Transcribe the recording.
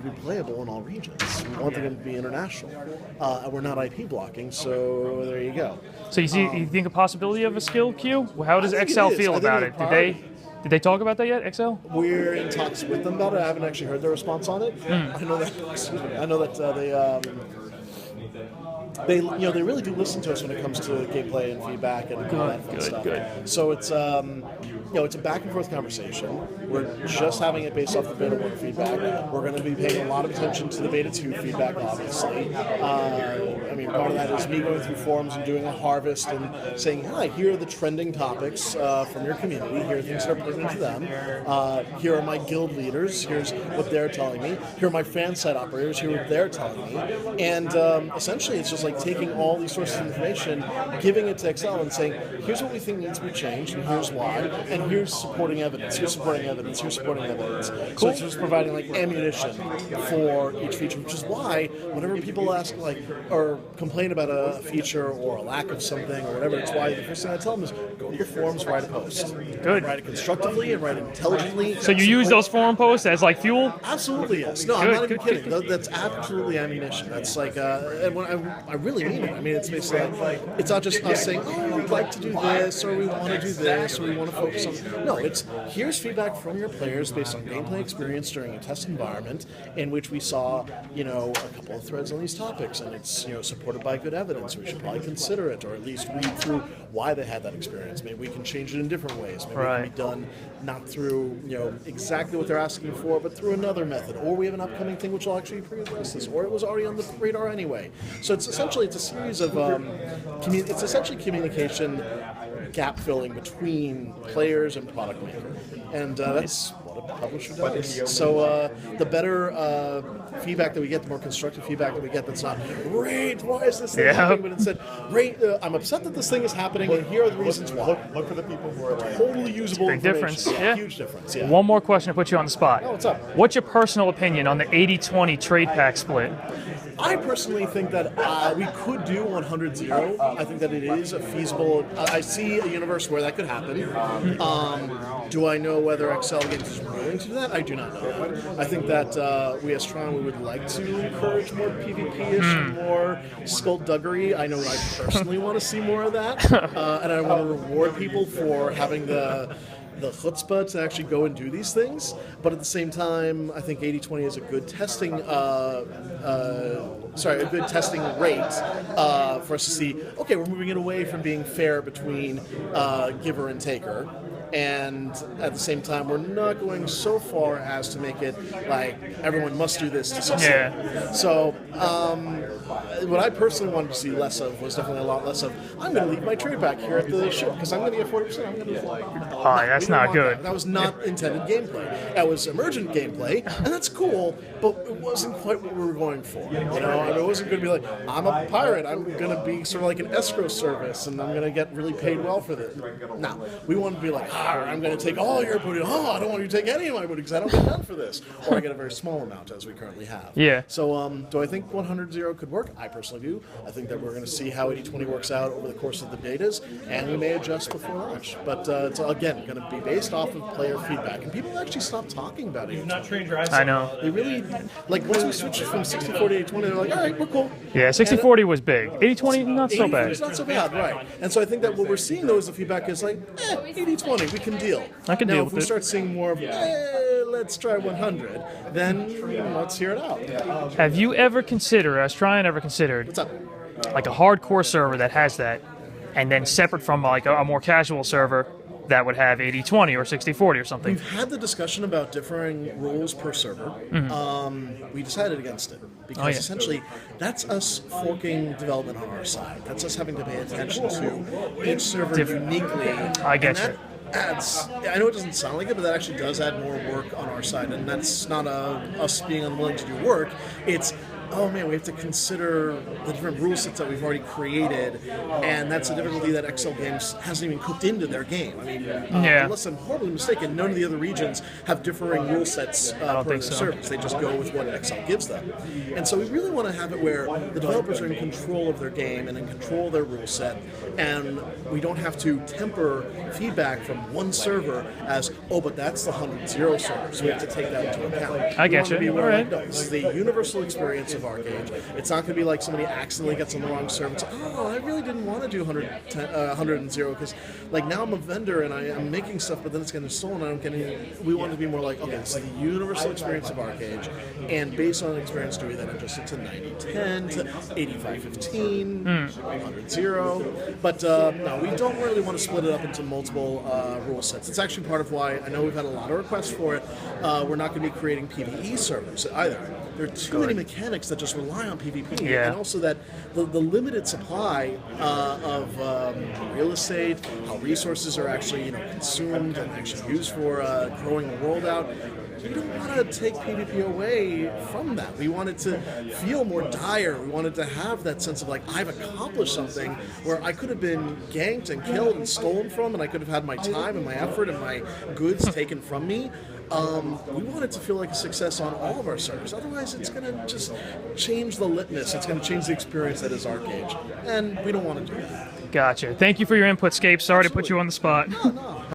to be playable in all regions. We want the game to be international. And we're not IP blocking, so there you go. So you think a possibility of a skill queue? How does I think XL it is. feel I think about it's it? Did they talk about that yet, XL? We're in talks with them about it. I haven't actually heard their response on it. I know that. Excuse me. I know that they really do listen to us when it comes to gameplay and feedback and all that fun stuff. Good. So it's it's a back and forth conversation. We're just having it based off the beta 1 feedback. We're going to be paying a lot of attention to the beta 2 feedback, obviously. Part of that is me going through forums and doing a harvest and saying, hi, here are the trending topics from your community. Here are things that are pertinent to them. Here are my guild leaders. Here's what they're telling me. Here are my fan site operators. Here are what they're telling me. And essentially, it's just like taking all these sources of information, giving it to XL and saying, here's what we think needs to be changed, and here's why, and here's supporting evidence, here's supporting evidence, here's supporting evidence. Cool. So it's just providing like ammunition for each feature, which is why whenever people ask or complain about a feature or a lack of something or whatever, it's why the first thing I tell them is go to your forums, write a post. Good. Write it constructively and write it intelligently. So you use those forum posts as like fuel? Absolutely, yes. No, I'm not even kidding. That's absolutely ammunition. That's like, and when I really mean it. I mean, it's basically it's not just us saying, oh, we'd like to do this, or we want to do this, or we want to focus on. No, it's here's feedback from your players based on gameplay experience during a test environment in which we saw, a couple of threads on these topics, and it's supported by good evidence. We should probably consider it, or at least read through why they had that experience. Maybe we can change it in different ways. Maybe it can be done not through exactly what they're asking for, but through another method. Or we have an upcoming thing which will actually pre-address this, or it was already on the radar anyway. So it's essentially a series of it's essentially communication gap filling between players and product maker, and that's what a publisher does. So the better feedback that we get, the more constructive feedback that we get. That's not great. Why is this thing happening? But instead, great. I'm upset that this thing is happening, and here are the reasons why. Look for the people who are totally usable. Big difference. Yeah, huge difference. Yeah. One more question to put you on the spot. Oh, what's up? What's your personal opinion on the 80-20 trade pack split? I personally think that we could do 100-0. I think that it is a feasible. I see a universe where that could happen. Do I know whether XL Games is willing to do that? I do not know. I think that we as Trion, we would like to encourage more PvP-ish, more skullduggery. I know I personally want to see more of that, and I want to reward people for having the chutzpah to actually go and do these things, but at the same time, I think 80-20 is a good testing, rate for us to see. Okay, we're moving it away from being fair between giver and taker, and at the same time, we're not going so far as to make it like everyone must do this to succeed. Yeah. So, what I personally wanted to see less of was definitely a lot less of, I'm going to leave my trade back here at the ship because I'm going to get 40%. I'm going to that's not good. That was not intended gameplay. That was emergent gameplay, and that's cool, but it wasn't quite what we were going for. It wasn't going to be like, I'm a pirate, I'm going to be sort of like an escrow service, and I'm going to get really paid well for this. No, we wanted to be like, I'm going to take all your booty. Oh, I don't want you to take any of my booty because I don't get none for this. Or I get a very small amount, as we currently have. Yeah. So, do I think 100-0 could work? I personally do. I think that we're going to see how 80-20 works out over the course of the betas, and we may adjust before launch. But it's, again, going to be based off of player feedback. And people actually stopped talking about it. I know. They really, once we switched from 60-40 to 80-20, they're like, all right, we're cool. Yeah, 60-40 was big. 80-20, not so bad. It's not so bad, right. And so I think that what we're seeing, though, is the feedback is like, 80-20, we can deal. I can deal with it. Now, if we start seeing more of, let's try 100, then let's hear it out. Have you ever considered, has Trion ever considered, what's up? Like a hardcore server that has that, and then separate from like a more casual server that would have 80-20 or 60-40 or something? We've had the discussion about differing rules per server. We decided against it because essentially that's us forking development on our side. That's us having to pay attention to each server uniquely. I get you. I know it doesn't sound like it, but that actually does add more work on our side, and that's not us being unwilling to do work. It's oh man, we have to consider the different rule sets that we've already created, and that's a difficulty that XL Games hasn't even cooked into their game. I mean, unless I'm horribly mistaken, none of the other regions have differing rule sets per their servers. They just go with what XL gives them. And so we really want to have it where the developers are in control of their game and in control of their rule set, and we don't have to temper feedback from one server as, oh, but that's the 100-0 server, so we have to take that into account. I get you. All right. No, this is the universal experience of ArcheAge. It's not going to be like somebody accidentally gets on the wrong server and says, oh, I really didn't want to do 100-0 because, like, now I'm a vendor and I'm making stuff, but then it's getting stolen. I don't get any. We want to be more like, okay, this is the universal experience of ArcheAge, and based on experience, do we then adjust it to 90-10, to 85-15, 100-0? But no, we don't really want to split it up into multiple rule sets. It's actually part of why I know we've had a lot of requests for it. We're not going to be creating PvE servers either. There are too many mechanics that just rely on PvP, and also that the limited supply of real estate, how resources are actually consumed and actually used for growing the world out. We don't want to take PvP away from that. We want it to feel more dire. We wanted to have that sense of like, I've accomplished something where I could have been ganked and killed and stolen from, and I could have had my time and my effort and my goods taken from me. We want it to feel like a success on all of our servers. Otherwise, it's going to just change the litmus. It's going to change the experience that is ArcheAge. And we don't want to do that. Gotcha. Thank you for your input, Scapes. Sorry to put you on the spot. No.